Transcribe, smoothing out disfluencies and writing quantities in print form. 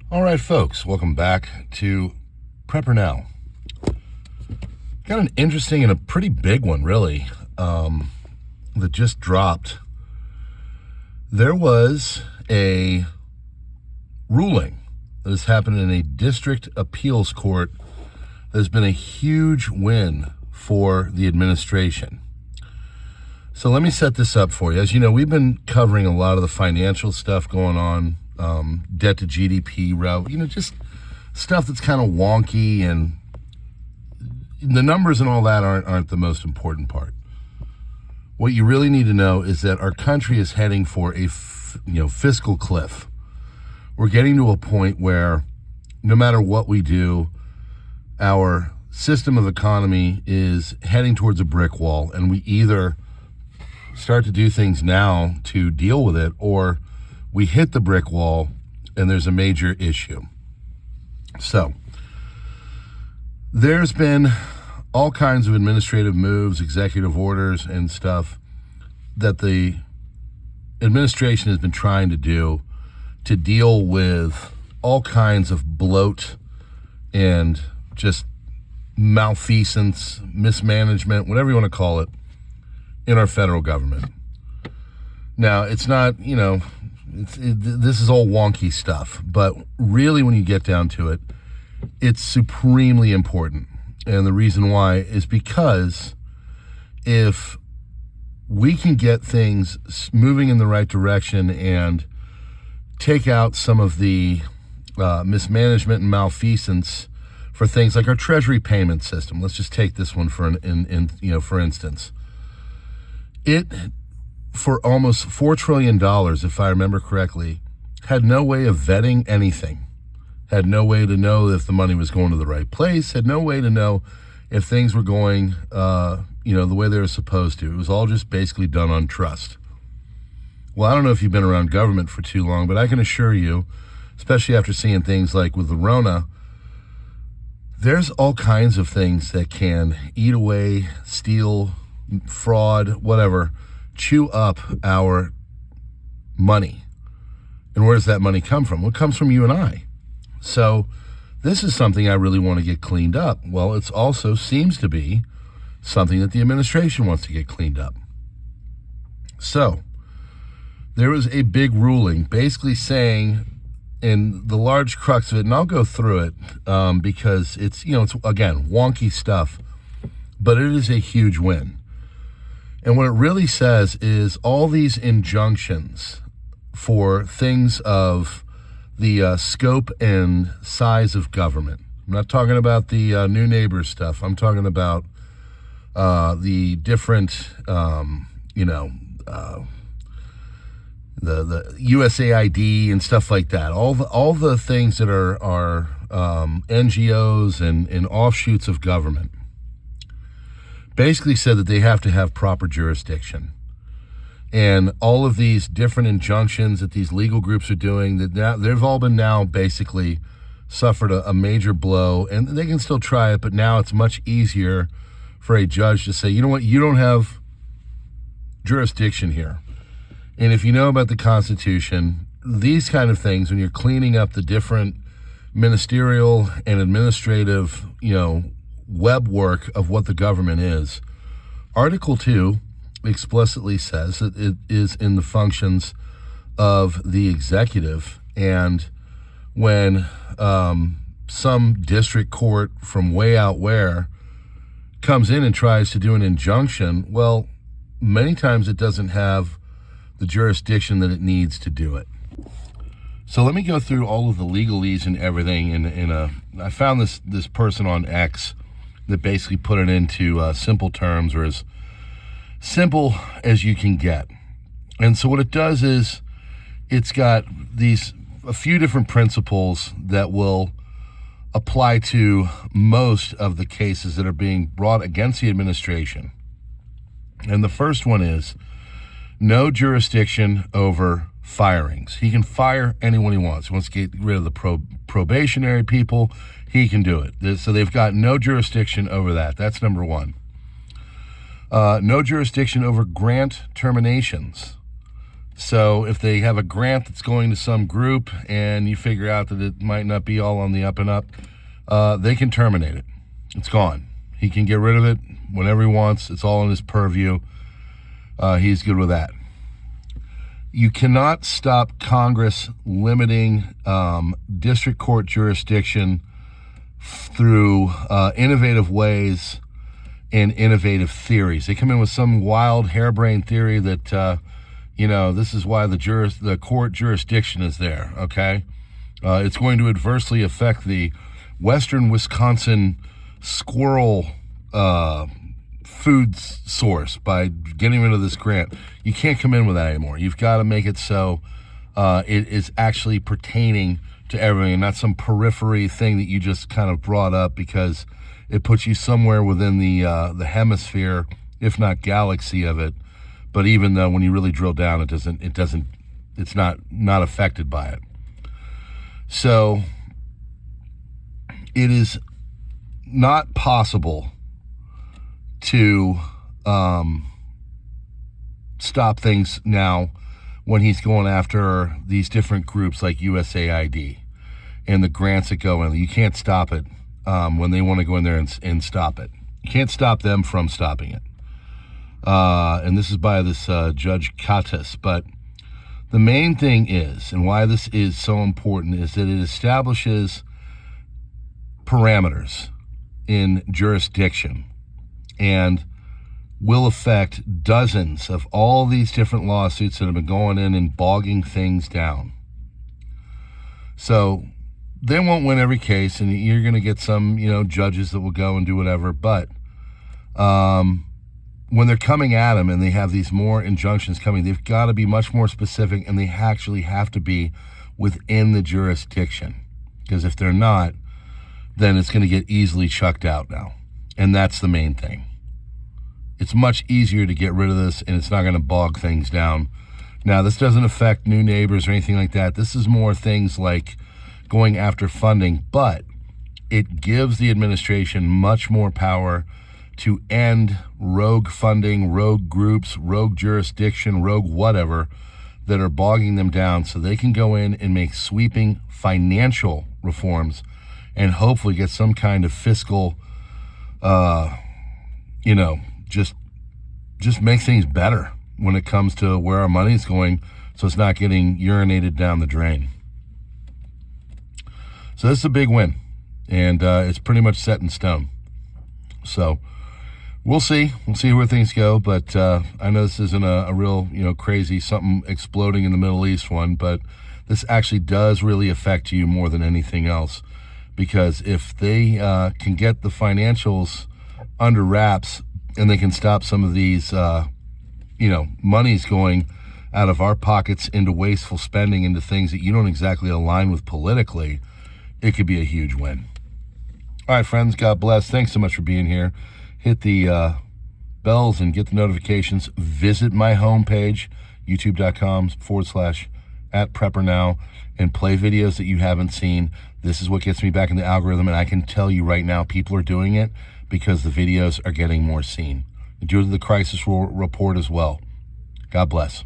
All right, folks, welcome back to PrepperNow. Got an interesting and a pretty big one, really, that just dropped. There was a ruling that has happened in a district appeals court that has been a huge win for the administration. So let me set this up for you. As you know, we've been covering a lot of the financial stuff going on, debt to GDP route, just stuff that's kind of wonky, and the numbers and all that aren't the most important part. What you really need to know is that our country is heading for a fiscal cliff. We're getting to a point where no matter what we do, our system of economy is heading towards a brick wall, and we either start to do things now to deal with it, or we hit the brick wall and there's a major issue. So there's been all kinds of administrative moves, executive orders and stuff that the administration has been trying to do to deal with all kinds of bloat and just malfeasance, mismanagement, whatever you want to call it, in our federal government. Now, it's not, this is all wonky stuff, but really when you get down to it, it's supremely important. And the reason why is because if we can get things moving in the right direction and take out some of the mismanagement and malfeasance for things like our treasury payment system. Let's just take this one for instance. It, for almost $4 trillion, if I remember correctly, had no way of vetting anything, had no way to know if the money was going to the right place, had no way to know if things were going, the way they were supposed to. It was all just basically done on trust. Well, I don't know if you've been around government for too long, but I can assure you, especially after seeing things like with the Rona, there's all kinds of things that can eat away, steal, fraud, whatever, chew up our money. And where does that money come from? Well, it comes from you and I. So this is something I really want to get cleaned up. Well, it also seems to be something that the administration wants to get cleaned up. So there was a big ruling basically saying, and the large crux of it, and I'll go through it because it's again, wonky stuff, but it is a huge win. And what it really says is all these injunctions for things of the scope and size of government. I'm not talking about the new neighbors stuff. I'm talking about the different, the USAID and stuff like that. All the things that are NGOs and offshoots of government. Basically said that they have to have proper jurisdiction. And all of these different injunctions that these legal groups are doing, that now they've all been now basically suffered a major blow, and they can still try it, but now it's much easier for a judge to say, you know what, you don't have jurisdiction here. And if you know about the Constitution, these kind of things, when you're cleaning up the different ministerial and administrative, web work of what the government is, Article 2 explicitly says that it is in the functions of the executive, and when some district court from way out where comes in and tries to do an injunction, well, many times it doesn't have the jurisdiction that it needs to do it. So let me go through all of the legalese and everything I found this person on X that basically put it into simple terms, or as simple as you can get. And so what it does is it's got a few different principles that will apply to most of the cases that are being brought against the administration. And the first one is no jurisdiction over firings. He can fire anyone he wants. He wants to get rid of the probationary people, he can do it. So they've got no jurisdiction over that. That's number one. No jurisdiction over grant terminations. So if they have a grant that's going to some group and you figure out that it might not be all on the up and up, they can terminate it. It's gone. He can get rid of it whenever he wants. It's all in his purview. He's good with that. You cannot stop Congress limiting district court jurisdiction through innovative ways and innovative theories. They come in with some wild harebrained theory that, this is why the court jurisdiction is there, okay? It's going to adversely affect the western Wisconsin squirrel food source by getting rid of this grant. You can't come in with that anymore. You've got to make it so it is actually pertaining to everything and not some periphery thing that you just kind of brought up because it puts you somewhere within the hemisphere, if not galaxy of it. But even though when you really drill down, it's not affected by it. So it is not possible to stop things now when he's going after these different groups like USAID and the grants that go in. You can't stop it when they want to go in there and stop it. You can't stop them from stopping it. And this is by this Judge Katas. But the main thing is, and why this is so important, is that it establishes parameters in jurisdiction and will affect dozens of all these different lawsuits that have been going in and bogging things down. So they won't win every case, and you're going to get some, judges that will go and do whatever. But when they're coming at them and they have these more injunctions coming, they've got to be much more specific, and they actually have to be within the jurisdiction. Because if they're not, then it's going to get easily chucked out now. And that's the main thing. It's much easier to get rid of this, and it's not going to bog things down. Now, this doesn't affect new neighbors or anything like that. This is more things like going after funding, but it gives the administration much more power to end rogue funding, rogue groups, rogue jurisdiction, rogue whatever that are bogging them down, so they can go in and make sweeping financial reforms and hopefully get some kind of fiscal, just make things better when it comes to where our money is going, so it's not getting urinated down the drain. So this is a big win, and it's pretty much set in stone. So we'll see where things go, but I know this isn't a real, crazy something exploding in the Middle East one, but this actually does really affect you more than anything else, because if they can get the financials under wraps and they can stop some of these, monies going out of our pockets into wasteful spending, into things that you don't exactly align with politically, it could be a huge win. All right, friends, God bless. Thanks so much for being here. Hit the bells and get the notifications. Visit my homepage, youtube.com/@PrepperNow, and play videos that you haven't seen. This is what gets me back in the algorithm, and I can tell you right now, people are doing it because the videos are getting more seen. Do the crisis report as well. God bless.